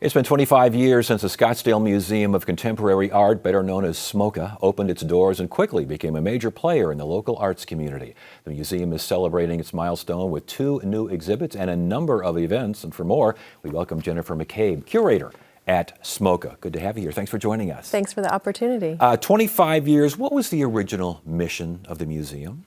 It's been 25 years since the Scottsdale Museum of Contemporary Art, better known as SMoCA, opened its doors and quickly became a major player in the local arts community. The museum is celebrating its milestone with 2 new exhibits and a number of events. And for more, we welcome Jennifer McCabe, curator at SMoCA. Good to have you here. Thanks for joining us. Thanks for the opportunity. 25 years. What was the original mission of the museum?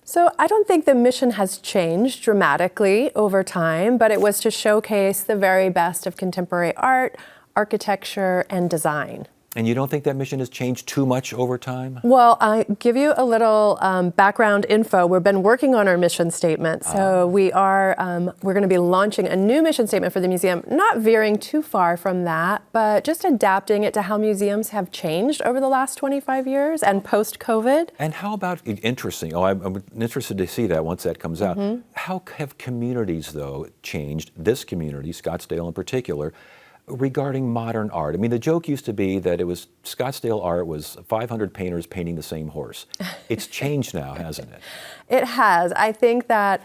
So I don't think the mission has changed dramatically over time, but it was to showcase the very best of contemporary art, architecture, and design. And you don't think that mission has changed too much over time? Well, I'll give you a little background info. We've been working on our mission statement. So we're going to be launching a new mission statement for the museum, not veering too far from that, but just adapting it to how museums have changed over the last 25 years and post-COVID. And how about, interesting, I'm interested to see that once that comes out. How have communities, though, changed, this community, Scottsdale in particular, regarding modern art? I mean, the joke used to be that it was Scottsdale art was 500 painters painting the same horse. It's changed now, hasn't it? It has. I think that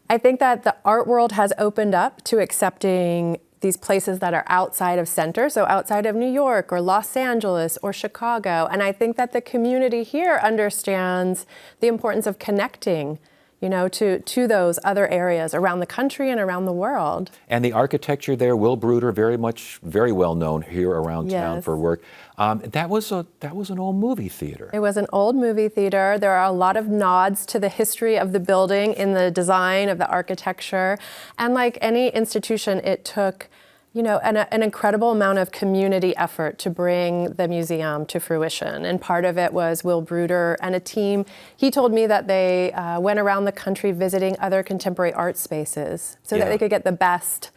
the art world has opened up to accepting these places that are outside of center, so outside of New York or Los Angeles or Chicago. And I think that the community here understands the importance of connecting, to those other areas around the country and around the world. And the architecture there, Will Bruder, very well known here around town for work. That was an old movie theater. It was an old movie theater. There are a lot of nods to the history of the building in the design of the architecture. And like any institution, it took an incredible amount of community effort to bring the museum to fruition. And part of it was Will Bruder and a team. He told me that they went around the country visiting other contemporary art spaces so that they could get the best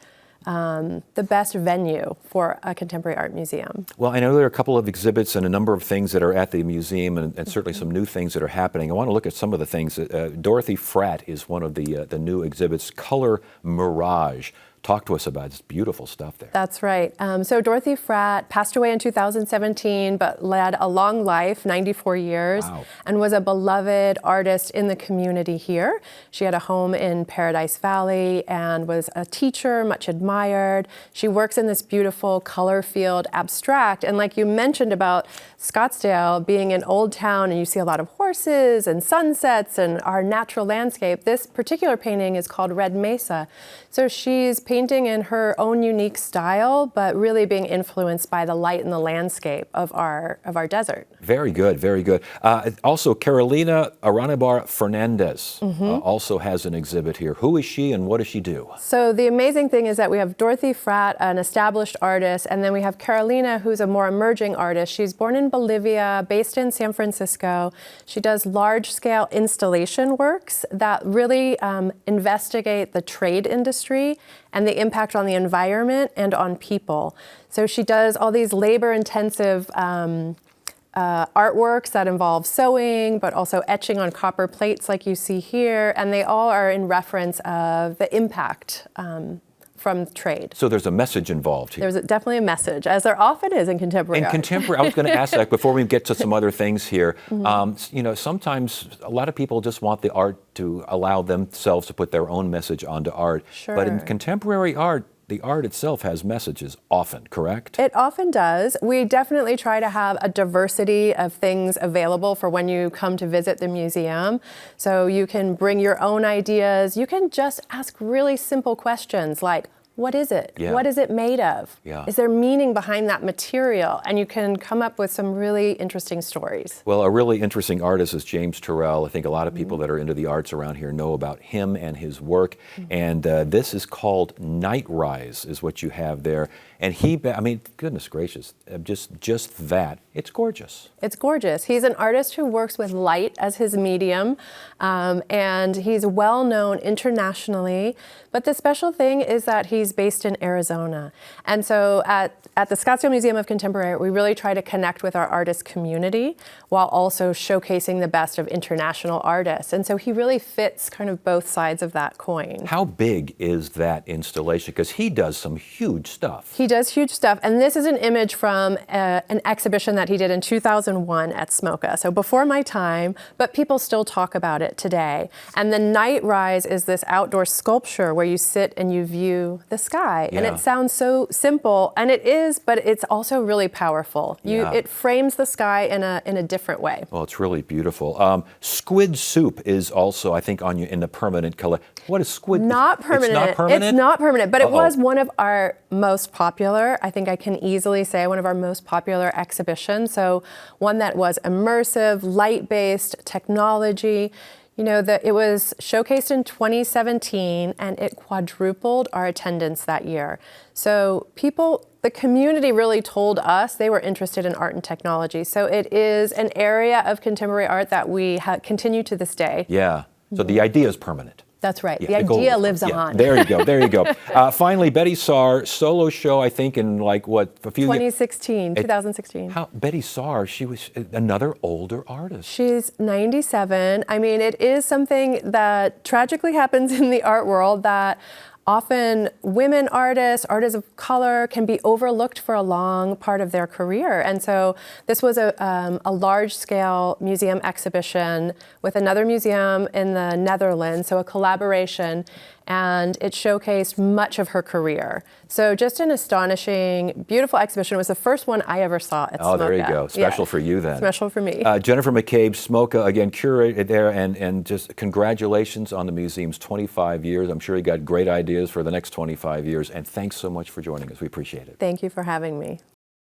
venue for a contemporary art museum. Well, I know there are a couple of exhibits and a number of things that are at the museum and certainly some new things that are happening. I want to look at some of the things. Dorothy Fratt is one of the new exhibits, Color Mirage. Talk to us about this beautiful stuff there. That's right. So Dorothy Fratt passed away in 2017, but led a long life, 94 years, and was a beloved artist in the community here. She had a home in Paradise Valley and was a teacher, much admired. She works in this beautiful color field abstract. And like you mentioned about Scottsdale being an old town and you see a lot of horses and sunsets and our natural landscape, this particular painting is called Red Mesa. So she's painting in her own unique style, but really being influenced by the light and the landscape of our desert. Very good, very good. Also, Carolina Aranabar Fernandez also has an exhibit here. Who is she and what does she do? So the amazing thing is that we have Dorothy Fratt, an established artist, and then we have Carolina, who's a more emerging artist. She's born in Bolivia, based in San Francisco. She does large-scale installation works that really investigate the trade industry and the impact on the environment and on people. So she does all these labor-intensive artworks that involve sewing, but also etching on copper plates like you see here, and they all are in reference of the impact from trade. So there's a message involved here. There's definitely a message, as there often is in contemporary art. I was going to ask that before we get to some other things here. Sometimes a lot of people just want the art to allow themselves to put their own message onto art. Sure. But in contemporary art, the art itself has messages often, correct? It often does. We definitely try to have a diversity of things available for when you come to visit the museum. So you can bring your own ideas. You can just ask really simple questions like, what is it? Yeah. What is it made of? Yeah. Is there meaning behind that material? And you can come up with some really interesting stories. Well, a really interesting artist is James Turrell. I think a lot of people that are into the arts around here know about him and his work. And this is called Night Rise, is what you have there. And goodness gracious, just that. It's gorgeous. It's gorgeous. He's an artist who works with light as his medium, and he's well known internationally. But the special thing is that he's based in Arizona. And so at the Scottsdale Museum of Contemporary Art, we really try to connect with our artist community while also showcasing the best of international artists. And so he really fits kind of both sides of that coin. How big is that installation? Because he does some huge stuff. He does huge stuff. And this is an image from an exhibition that he did in 2001 at SMoCA. So before my time, but people still talk about it today. And the Night Rise is this outdoor sculpture where you sit and you view the sky. And Yeah. it sounds so simple, and it is, but it's also really powerful. Yeah. It frames the sky in a different way. Well, it's really beautiful. Squid soup is also, I think, in the permanent collection. What is squid? Not permanent. It's not permanent? It's not permanent, but it Uh-oh. was one of our most popular, I think I can easily say one of our most popular exhibitions. So one that was immersive, light-based technology. You know, it was showcased in 2017 and it quadrupled our attendance that year. So the community really told us they were interested in art and technology. So it is an area of contemporary art that we continue to this day. Yeah. So the idea is permanent. That's right. Yeah, the goal idea is- lives yeah, on. There you go. There you go. Finally, Betty Saar, solo show, I think, in like what, a few years? 2016. How Betty Saar, she was another older artist. She's 97. I mean, it is something that tragically happens in the art world that often women artists of color can be overlooked for a long part of their career. And so this was a large-scale museum exhibition with another museum in the Netherlands, so a collaboration, and it showcased much of her career. So just an astonishing, beautiful exhibition. It was the first one I ever saw at SMOCA. Oh, there you go. Special Yeah. for you then. Special for me. Jennifer McCabe, SMOCA, again, curated there, and just congratulations on the museum's 25 years. I'm sure you got great ideas for the next 25 years, and thanks so much for joining us. We appreciate it. Thank you for having me.